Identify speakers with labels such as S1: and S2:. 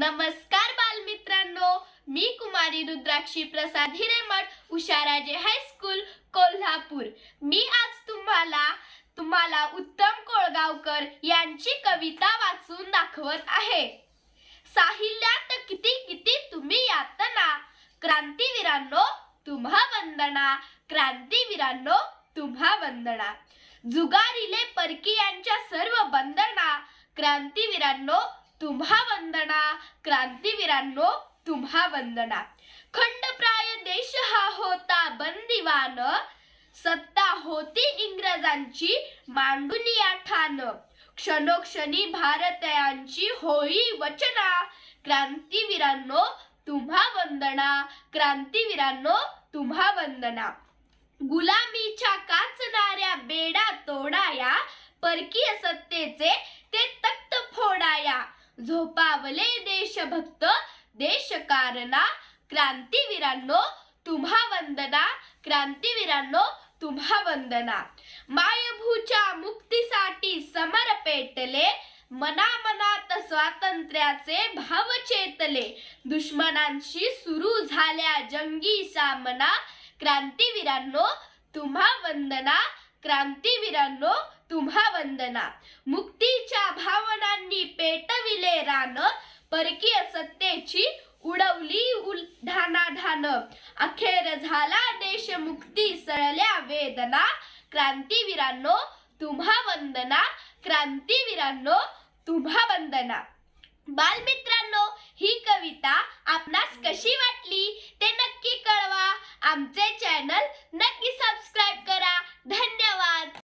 S1: नमस्कार बालमित्रांनो, मी कुमारी रुद्राक्षी प्रसाद हिरेमठ, उषाराजे हायस्कूल कोल्हापूर। मी आज तुम्हाला उत्तम कोळगावकर यांची कविता वाचून दाखवत आहे। साहिल्यात किती किती तुम्ही यातना, क्रांतीवीरांनो तुम्हा वंदना, क्रांतीवीरांनो तुम्हा वंदना। जुगारीले परकीयांच्या सर्व बंधना, क्रांतीवीरांनो तुम्हा वंदना, क्रांतीवीरांनो तुम्हा वंदना। खंडप्राय देश हा होता बंदिवान, सत्ता होती इंग्रजांची मांडून या ठाण। क्षणोक्षणी भारतीयांची होई वचना, क्रांतीवीरांनो तुम्हा वंदना, क्रांतीवीरांनो तुम्हा वंदना। गुलामीच्या काचणाऱ्या बेडा तोडाया, परकीय सत्तेचे ते तख्त फोडाया। झोपावले देशभक्त देशकारणा, क्रांतीवीरांनो तुम्हा वंदना, क्रांतीवीरांनो तुम्हा वंदना। मायभूच्या मुक्तीसाठी समर पेटले, मनामनात स्वातंत्र्याचे भाव चेतले। दुश्मनांशी सुरू झाल्या जंगी सामना, क्रांतीवीरांनो तुम्हा वंदना, क्रांतीवीरांनो तुम्हा वंदना। मुक्तीच्या भावनांनी पेटविले रान, परकीय सत्तेची उडवली ढाणाढाण। अखेर झाला देश मुक्ती सळल्या वेदना, क्रांतीवीरांनो तुम्हा वंदना, क्रांतीवीरांनो तुम्हा वंदना। बालमित्रांनो, ही कविता आपणास कशी वाटली ते नक्की कळवा। आमचे चॅनल नक्की सबस्क्राइब करा। धन्यवाद।